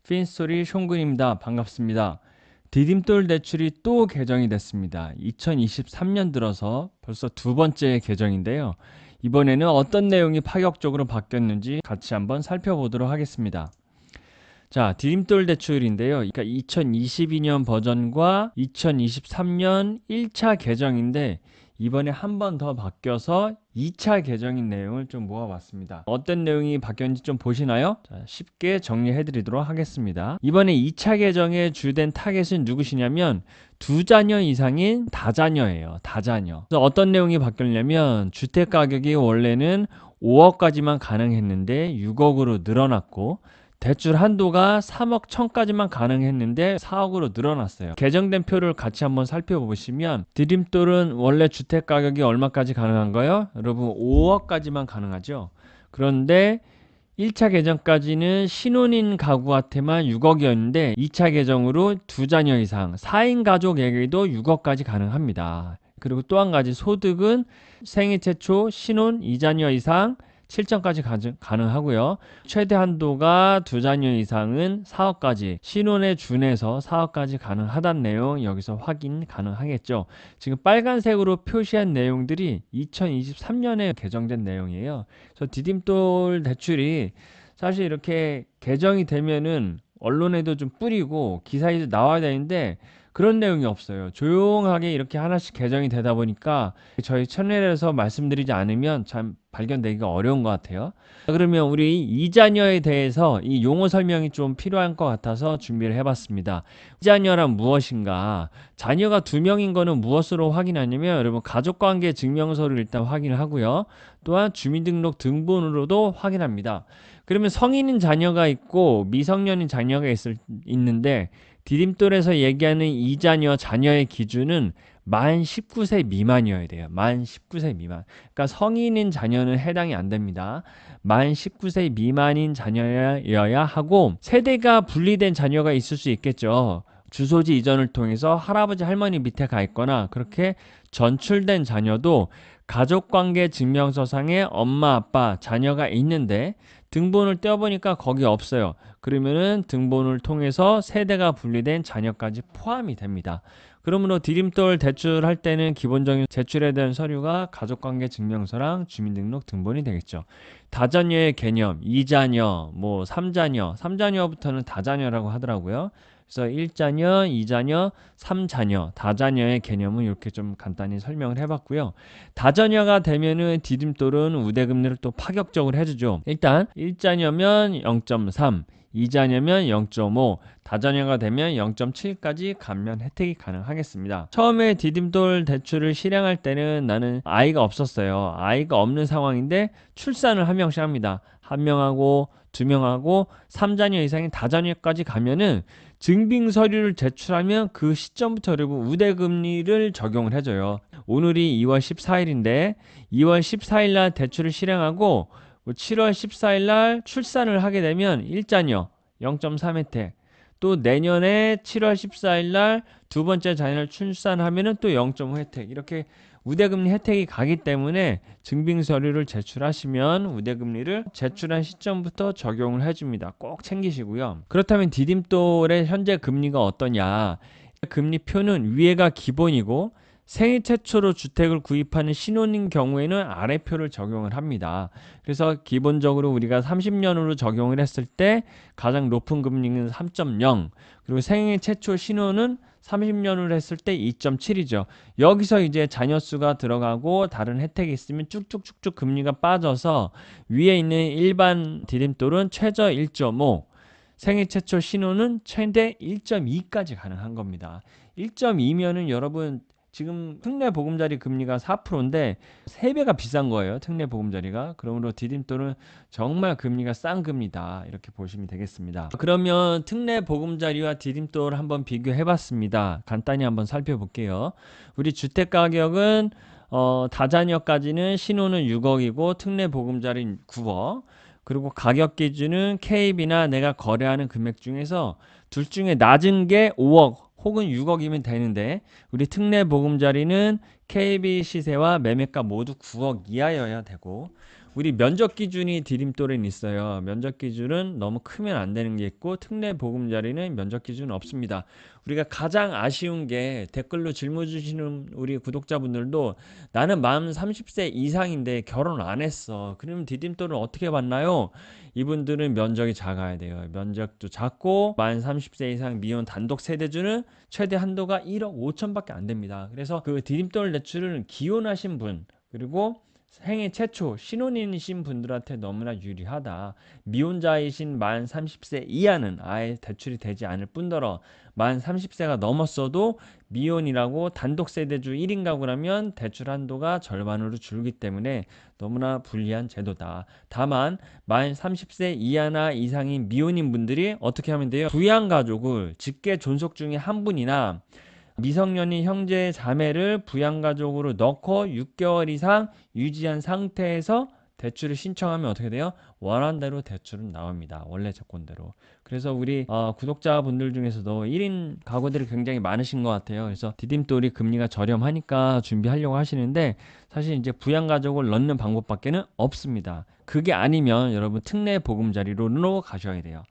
핀스토리 숑군입니다. 반갑습니다. 디딤돌 대출이 또 개정이 됐습니다. 2023년 들어서 벌써 두 번째 개정인데요. 이번에는 어떤 내용이 파격적으로 바뀌었는지 같이 한번 살펴보도록 하겠습니다. 자, 디딤돌 대출인데요. 그러니까 2022년 버전과 2023년 1차 개정인데 이번에 한 번 더 바뀌어서 2차 개정인 내용을 좀 모아봤습니다. 어떤 내용이 바뀌었는지 좀 보시나요? 자, 쉽게 정리해 드리도록 하겠습니다. 이번에 2차 개정의 주된 타겟은 누구시냐면 두 자녀 이상인 다자녀예요. 다자녀. 그래서 어떤 내용이 바뀌었냐면 주택 가격이 원래는 5억까지만 가능했는데 6억으로 늘어났고 대출 한도가 3억 1천까지만 가능했는데 4억으로 늘어났어요. 개정된 표를 같이 한번 살펴보시면 디딤돌은 원래 주택 가격이 얼마까지 가능한가요? 여러분 5억까지만 가능하죠. 그런데 1차 개정까지는 신혼인 가구한테만 6억이었는데 2차 개정으로 두 자녀 이상 4인 가족에게도 6억까지 가능합니다. 그리고 또 한 가지 소득은 생애 최초 신혼 2자녀 이상 7천까지 가능하고요. 최대 한도가 두 자녀 이상은 4억까지, 신혼에 준해서 4억까지 가능하다는 내용 여기서 확인 가능하겠죠. 지금 빨간색으로 표시한 내용들이 2023년에 개정된 내용이에요. 그래서 디딤돌 대출이 사실 이렇게 개정이 되면은 언론에도 좀 뿌리고 기사에도 나와야 되는데 그런 내용이 없어요. 조용하게 이렇게 하나씩 개정이 되다 보니까 저희 채널에서 말씀드리지 않으면 참 발견되기가 어려운 것 같아요. 그러면 우리 이자녀에 대해서 이 용어 설명이 좀 필요한 것 같아서 준비를 해봤습니다. 이자녀란 무엇인가? 자녀가 2명인 거는 무엇으로 확인하냐면 여러분 가족관계 증명서를 일단 확인을 하고요. 또한 주민등록 등본으로도 확인합니다. 그러면 성인인 자녀가 있고 미성년인 자녀가 있는데 디딤돌에서 얘기하는 이자녀 자녀의 기준은 만 19세 미만이어야 돼요. 만 19세 미만. 그러니까 성인인 자녀는 해당이 안 됩니다. 만 19세 미만인 자녀여야 하고 세대가 분리된 자녀가 있을 수 있겠죠. 주소지 이전을 통해서 할아버지 할머니 밑에 가 있거나 그렇게 전출된 자녀도 가족관계 증명서상에 엄마 아빠 자녀가 있는데 등본을 떼어보니까 거기 없어요. 그러면은 등본을 통해서 세대가 분리된 자녀까지 포함이 됩니다. 그러므로 디딤돌 대출할 때는 기본적인 제출해야 되는 서류가 가족관계 증명서랑 주민등록 등본이 되겠죠. 다자녀의 개념, 2자녀, 뭐 3자녀, 3자녀부터는 다자녀라고 하더라고요. 그래서 1자녀, 2자녀, 3자녀, 다자녀의 개념은 이렇게 좀 간단히 설명을 해봤고요. 다자녀가 되면은 디딤돌은 우대금리를 또 파격적으로 해주죠. 일단 1자녀면 0.3, 2자녀면 0.5, 다자녀가 되면 0.7까지 감면 혜택이 가능하겠습니다. 처음에 디딤돌 대출을 실행할 때는 나는 아이가 없었어요. 아이가 없는 상황인데 출산을 한 명씩 합니다. 한 명하고 2명하고 3자녀 이상인 다자녀까지 가면은 증빙 서류를 제출하면 그 시점부터 여러분 우대금리를 적용을 해줘요. 오늘이 2월 14일인데 2월 14일 날 대출을 실행하고 7월 14일 날 출산을 하게 되면 1자녀 0.3 혜택, 또 내년에 7월 14일 날 두 번째 자녀를 출산하면은 또 0.5 혜택, 이렇게 우대금리 혜택이 가기 때문에 증빙 서류를 제출하시면 우대금리를 제출한 시점부터 적용을 해줍니다. 꼭 챙기시고요. 그렇다면 디딤돌의 현재 금리가 어떠냐? 금리표는 위에가 기본이고 생애 최초로 주택을 구입하는 신혼인 경우에는 아래표를 적용을 합니다. 그래서 기본적으로 우리가 30년으로 적용을 했을 때 가장 높은 금리는 3.0, 그리고 생애 최초 신혼은 30년으로 했을 때 2.7이죠. 여기서 이제 자녀 수가 들어가고 다른 혜택이 있으면 쭉쭉쭉쭉 금리가 빠져서 위에 있는 일반 디딤돌은 최저 1.5, 생애 최초 신혼은 최대 1.2까지 가능한 겁니다. 1.2면은 여러분 지금 특례 보금자리 금리가 4%인데 3배가 비싼 거예요. 특례 보금자리가. 그러므로 디딤돌은 정말 금리가 싼 금리다, 이렇게 보시면 되겠습니다. 그러면 특례 보금자리와 디딤돌 한번 비교해 봤습니다. 간단히 한번 살펴볼게요. 우리 주택 가격은 다자녀까지는 신혼은 6억이고 특례 보금자리 9억, 그리고 가격 기준은 KB나 내가 거래하는 금액 중에서 둘 중에 낮은 게 5억 혹은 6억이면 되는데 우리 특례 보금자리는 KB 시세와 매매가 모두 9억 이하여야 되고, 우리 면적 기준이 디딤돌에는 있어요. 면적 기준은 너무 크면 안 되는 게 있고 특례 보금자리는 면적 기준은 없습니다. 우리가 가장 아쉬운 게 댓글로 질문 주시는 우리 구독자분들도 나는 만 30세 이상인데 결혼 안 했어. 그러면 디딤돌은 어떻게 받나요? 이분들은 면적이 작아야 돼요. 면적도 작고 만 30세 이상 미혼 단독 세대주는 최대 한도가 1억 5천밖에 안 됩니다. 그래서 그 디딤돌 대출은 기혼하신 분 그리고 생애 최초 신혼이신 분들한테 너무나 유리하다. 미혼자이신 만 30세 이하는 아예 대출이 되지 않을 뿐더러 만 30세가 넘었어도 미혼이라고 단독 세대주 1인 가구라면 대출 한도가 절반으로 줄기 때문에 너무나 불리한 제도다. 다만 만 30세 이하나 이상인 미혼인 분들이 어떻게 하면 돼요? 부양가족을 직계 존속 중에 한 분이나 미성년인 형제 자매를 부양가족으로 넣고 6개월 이상 유지한 상태에서 대출을 신청하면 어떻게 돼요? 원한대로 대출은 나옵니다. 원래 조건대로. 그래서 우리 구독자분들 중에서도 1인 가구들이 굉장히 많으신 것 같아요. 그래서 디딤돌이 금리가 저렴하니까 준비하려고 하시는데 사실 이제 부양가족을 넣는 방법밖에는 없습니다. 그게 아니면 여러분 특례 보금자리로 가셔야 돼요.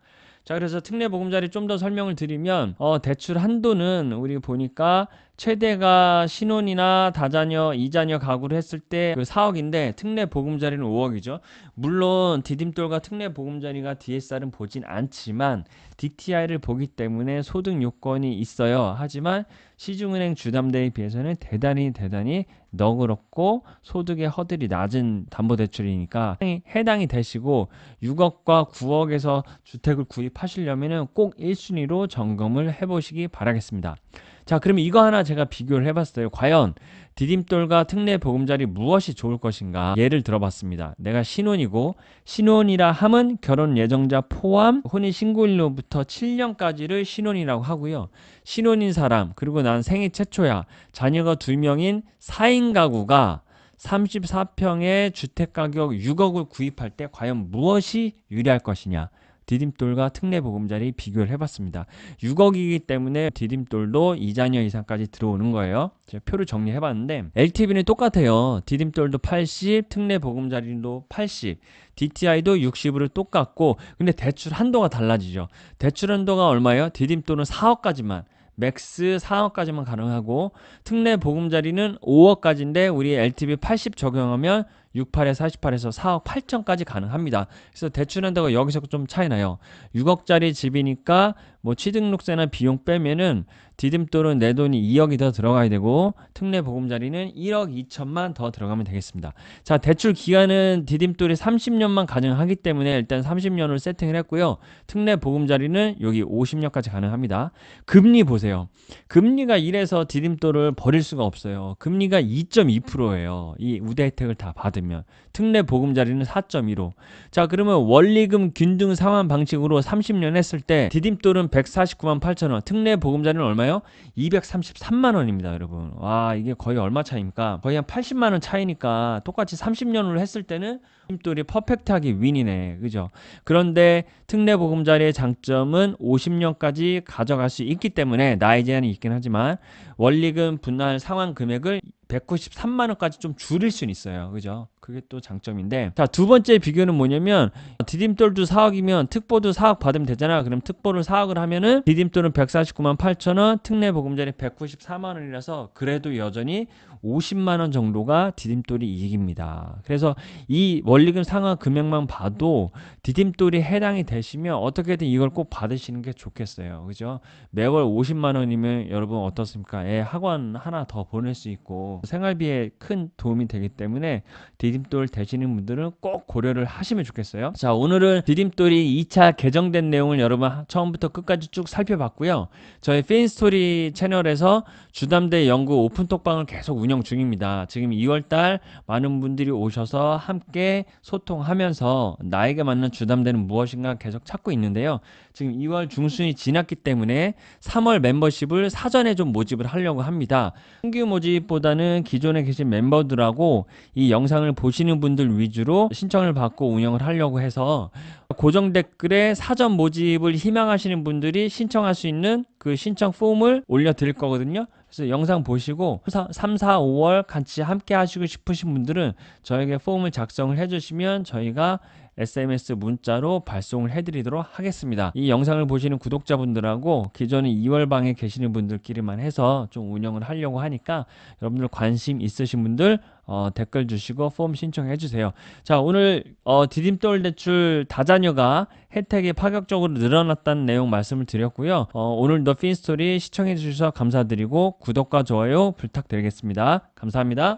자, 그래서 특례 보금자리 좀 더 설명을 드리면 대출 한도는 우리 보니까 최대가 신혼이나 다자녀, 이자녀 가구를 했을 때 그 4억인데 특례 보금자리는 5억이죠. 물론 디딤돌과 특례 보금자리가 DSR은 보진 않지만 DTI를 보기 때문에 소득 요건이 있어요. 하지만 시중은행 주담대에 비해서는 대단히 너그럽고 소득의 허들이 낮은 담보대출이니까 해당이 되시고 6억과 9억에서 주택을 구입하시려면 꼭 1순위로 점검을 해보시기 바라겠습니다. 자, 그럼 이거 하나 제가 비교를 해봤어요. 과연 디딤돌과 특례 보금자리 무엇이 좋을 것인가? 예를 들어봤습니다. 내가 신혼이고 신혼이라 함은 결혼 예정자 포함 혼인신고일로부터 7년까지를 신혼이라고 하고요. 신혼인 사람 그리고 난 생애 최초야 자녀가 2명인 4인 가구가 34평의 주택가격 6억을 구입할 때 과연 무엇이 유리할 것이냐? 디딤돌과 특례 보금자리 비교를 해봤습니다. 6억이기 때문에 디딤돌도 2자녀 이상까지 들어오는 거예요. 제가 표를 정리해봤는데 LTV는 똑같아요. 디딤돌도 80, 특례 보금자리도 80, DTI도 60으로 똑같고 근데 대출 한도가 달라지죠. 대출 한도가 얼마예요? 디딤돌은 4억까지만 맥스 4억까지만 가능하고 특례 보금자리는 5억까지인데 우리 LTV 80 적용하면 68에 48에서 4억 8천까지 가능합니다. 그래서 대출 한도가 여기서 좀 차이 나요. 6억짜리 집이니까 뭐 취등록세나 비용 빼면은 디딤돌은 내 돈이 2억이 더 들어가야 되고 특례 보금자리는 1억 2천만 더 들어가면 되겠습니다. 자, 대출 기간은 디딤돌이 30년만 가능하기 때문에 일단 30년을 세팅을 했고요. 특례 보금자리는 여기 50년까지 가능합니다. 금리 보세요. 금리가 1에서 디딤돌을 버릴 수가 없어요. 금리가 2.2%예요. 이 우대 혜택을 다 받으면. 특례 보금자리는 4.15. 자, 그러면 원리금 균등 상환 방식으로 30년 했을 때 디딤돌은 149만 8천 원, 특례 보금자리는 얼마요? 233만 원입니다, 여러분. 와, 이게 거의 얼마 차이입니까? 거의 한 80만 원 차이니까 똑같이 30년으로 했을 때는 디딤돌이 퍼펙트하게 윈이네. 그죠? 그런데 특례 보금자리의 장점은 50년까지 가져갈 수 있기 때문에 나이 제한이 있긴 하지만 원리금 분할 상환 금액을 193만 원까지 좀 줄일 수는 있어요. 그죠? 그게 또 장점인데. 자, 두 번째 비교는 뭐냐면 디딤돌도 4억이면 특보도 4억 받으면 되잖아. 그럼 특보를 4억을 하면은 디딤돌은 149만 8천 원, 특례 보금자리 194만 원이라서 그래도 여전히 50만 원 정도가 디딤돌이 이익입니다. 그래서 이 원리금 상환 금액만 봐도 디딤돌이 해당이 되시면 어떻게든 이걸 꼭 받으시는 게 좋겠어요. 그죠? 매월 50만 원이면 여러분 어떻습니까? 애 학원 하나 더 보낼 수 있고 생활비에 큰 도움이 되기 때문에 디딤돌 되시는 분들은 꼭 고려를 하시면 좋겠어요. 자, 오늘은 디딤돌이 2차 개정된 내용을 여러분 처음부터 끝까지 쭉 살펴봤고요. 저희 페인스토리 채널에서 주담대 연구 오픈톡방을 계속 운영 중입니다. 지금 2월달 많은 분들이 오셔서 함께 소통하면서 나에게 맞는 주담대는 무엇인가 계속 찾고 있는데요. 지금 2월 중순이 지났기 때문에 3월 멤버십을 사전에 좀 모집을 하려고 합니다. 신규 모집보다는 기존에 계신 멤버들하고 이 영상을 보시는 분들 위주로 신청을 받고 운영을 하려고 해서 고정 댓글에 사전 모집을 희망하시는 분들이 신청할 수 있는 그 신청 폼을 올려 드릴 거거든요. 그래서 영상 보시고 3, 4, 5월 같이 함께 하시고 싶으신 분들은 저에게 폼을 작성을 해주시면 저희가 SMS 문자로 발송을 해드리도록 하겠습니다. 이 영상을 보시는 구독자분들하고 기존에 2월 방에 계시는 분들끼리만 해서 좀 운영을 하려고 하니까 여러분들 관심 있으신 분들 댓글 주시고 폼 신청해 주세요. 자, 오늘 디딤돌 대출 다자녀가 혜택이 파격적으로 늘어났다는 내용 말씀을 드렸고요. 오늘도 핀스토리 시청해 주셔서 감사드리고 구독과 좋아요 부탁드리겠습니다. 감사합니다.